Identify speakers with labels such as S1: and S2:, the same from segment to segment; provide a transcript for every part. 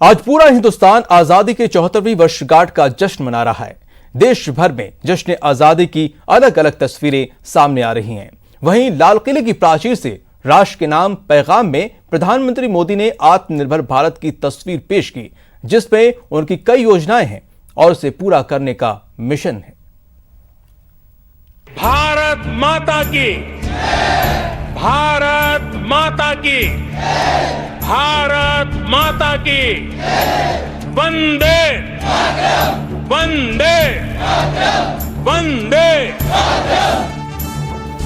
S1: आज पूरा हिंदुस्तान आजादी के 74वीं वर्षगांठ का जश्न मना रहा है। देश भर में जश्न आजादी की अलग अलग तस्वीरें सामने आ रही हैं। वहीं लाल किले की प्राचीर से राष्ट्र के नाम पैगाम में प्रधानमंत्री मोदी ने आत्मनिर्भर भारत की तस्वीर पेश की, जिसमें उनकी कई योजनाएं हैं और उसे पूरा करने का मिशन है।
S2: भारत माता की, भारत माता की, भारत माता की, वंदे वंदे वंदे।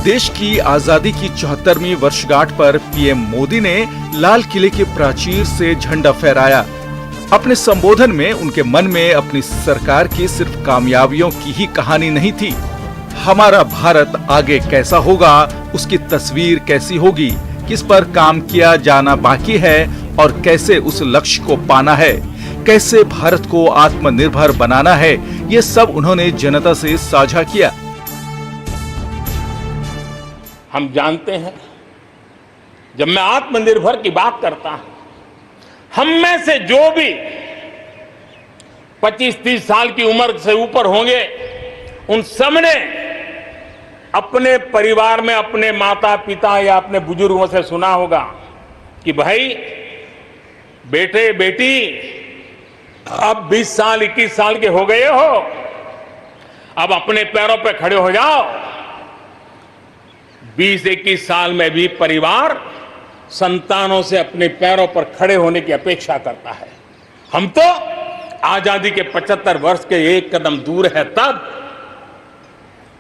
S3: देश की आजादी की 74वीं वर्षगांठ पर पीएम मोदी ने लाल किले के प्राचीर से झंडा फहराया। अपने संबोधन में उनके मन में अपनी सरकार की सिर्फ कामयाबियों की ही कहानी नहीं थी। हमारा भारत आगे कैसा होगा, उसकी तस्वीर कैसी होगी, किस पर काम किया जाना बाकी है और कैसे उस लक्ष्य को पाना है, कैसे भारत को आत्मनिर्भर बनाना है, ये सब उन्होंने जनता से साझा किया।
S2: हम जानते हैं, जब मैं आत्मनिर्भर की बात करता हूं, हम में से जो भी 25-30 साल की उम्र से ऊपर होंगे, उन सब ने अपने परिवार में अपने माता पिता या अपने बुजुर्गों से सुना होगा कि भाई बेटे बेटी अब 20 साल 21 साल के हो गए हो, अब अपने पैरों पे खड़े हो जाओ। 20-21 साल में भी परिवार संतानों से अपने पैरों पर खड़े होने की अपेक्षा करता है। हम तो आजादी के 75 वर्ष के एक कदम दूर है, तब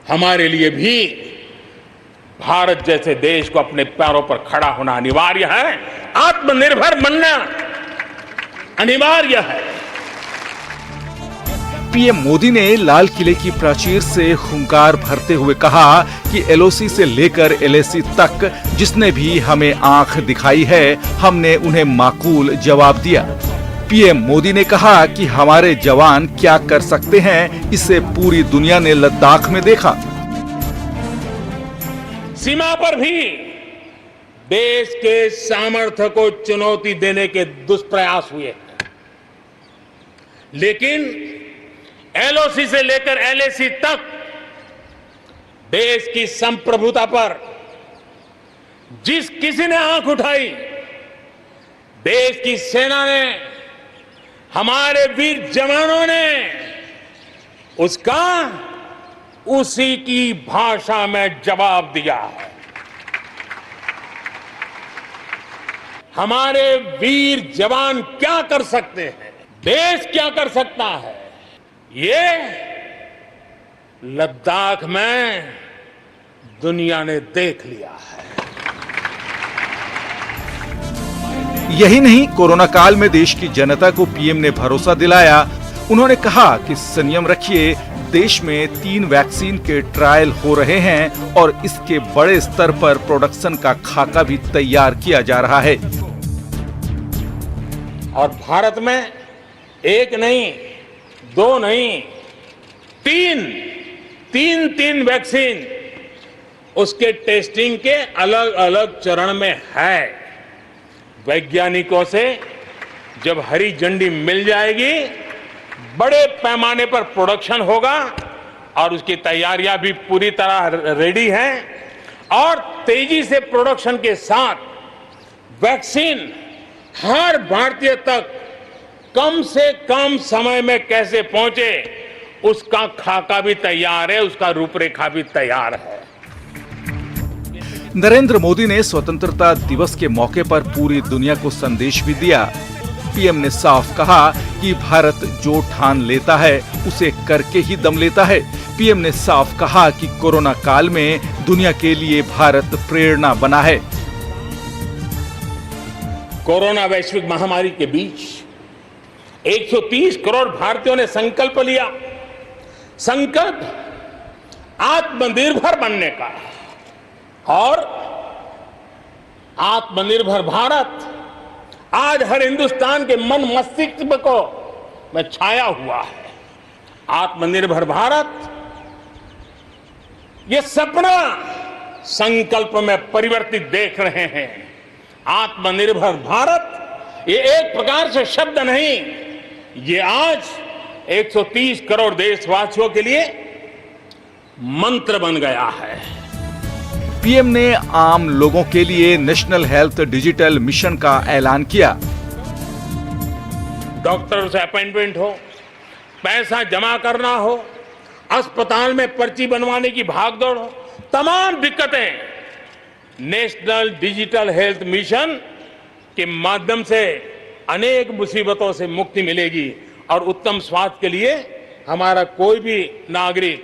S2: हमारे लिए भी भारत जैसे देश को अपने पैरों पर खड़ा होना अनिवार्य है, आत्मनिर्भर बनना अनिवार्य है।
S3: पीएम मोदी ने लाल किले की प्राचीर से हुंकार भरते हुए कहा कि एलओसी से लेकर एलएसी तक जिसने भी हमें आंख दिखाई है, हमने उन्हें माकूल जवाब दिया। पीएम मोदी ने कहा कि हमारे जवान क्या कर सकते हैं, इसे पूरी दुनिया ने लद्दाख में देखा।
S2: सीमा पर भी देश के सामर्थ्य को चुनौती देने के दुष्प्रयास हुए, लेकिन एलओसी से लेकर एलएसी तक देश की संप्रभुता पर जिस किसी ने आंख उठाई, देश की सेना ने, हमारे वीर जवानों ने उसका उसी की भाषा में जवाब दिया है। हमारे वीर जवान क्या कर सकते हैं, देश क्या कर सकता है, ये लद्दाख में दुनिया ने देख लिया है।
S3: यही नहीं, कोरोना काल में देश की जनता को पीएम ने भरोसा दिलाया। उन्होंने कहा कि संयम रखिए, देश में 3 वैक्सीन के ट्रायल हो रहे हैं और इसके बड़े स्तर पर प्रोडक्शन का खाका भी तैयार किया जा रहा है।
S2: और भारत में एक नहीं, 2 नहीं, 3 वैक्सीन उसके टेस्टिंग के अलग अलग चरण में है। वैज्ञानिकों से जब हरी झंडी मिल जाएगी, बड़े पैमाने पर प्रोडक्शन होगा और उसकी तैयारियां भी पूरी तरह रेडी हैं, और तेजी से प्रोडक्शन के साथ वैक्सीन हर भारतीय तक कम से कम समय में कैसे पहुंचे, उसका खाका भी तैयार है, उसका रूपरेखा भी तैयार है।
S3: नरेंद्र मोदी ने स्वतंत्रता दिवस के मौके पर पूरी दुनिया को संदेश भी दिया। पीएम ने साफ कहा कि भारत जो ठान लेता है उसे करके ही दम लेता है। पीएम ने साफ कहा कि कोरोना काल में दुनिया के लिए भारत प्रेरणा बना है।
S2: कोरोना वैश्विक महामारी के बीच 130 करोड़ भारतीयों ने संकल्प लिया, संकल्प आत्मनिर्भर बनने का। और आत्मनिर्भर भारत आज हर हिंदुस्तान के मन मस्तिष्क को में छाया हुआ है। आत्मनिर्भर भारत, ये सपना संकल्प में परिवर्तित देख रहे हैं। आत्मनिर्भर भारत ये एक प्रकार से शब्द नहीं, ये आज 130 करोड़ देशवासियों के लिए मंत्र बन गया है।
S3: पीएम ने आम लोगों के लिए नेशनल हेल्थ डिजिटल मिशन का ऐलान किया।
S2: डॉक्टर से अपॉइंटमेंट हो, पैसा जमा करना हो, अस्पताल में पर्ची बनवाने की भागदौड़ हो, तमाम दिक्कतें नेशनल डिजिटल हेल्थ मिशन के माध्यम से अनेक मुसीबतों से मुक्ति मिलेगी और उत्तम स्वास्थ्य के लिए हमारा कोई भी नागरिक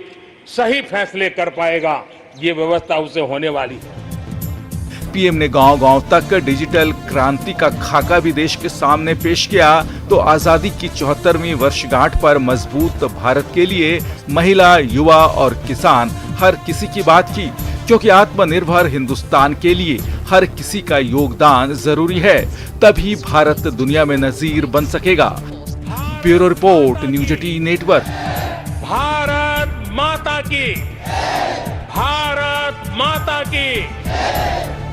S2: सही फैसले कर पाएगा। ये व्यवस्था उसे होने वाली है।
S3: पीएम ने गांव-गांव तक डिजिटल क्रांति का खाका भी देश के सामने पेश किया तो आजादी की 74वीं वर्षगांठ पर मजबूत भारत के लिए महिला, युवा और किसान हर किसी की बात की, क्योंकि आत्मनिर्भर हिंदुस्तान के लिए हर किसी का योगदान जरूरी है, तभी भारत दुनिया में नजीर बन सकेगा। Bureau report, news 18 network.
S2: Bharat माता की, भारत माता की,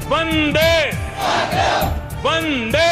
S2: वंदे वंदे।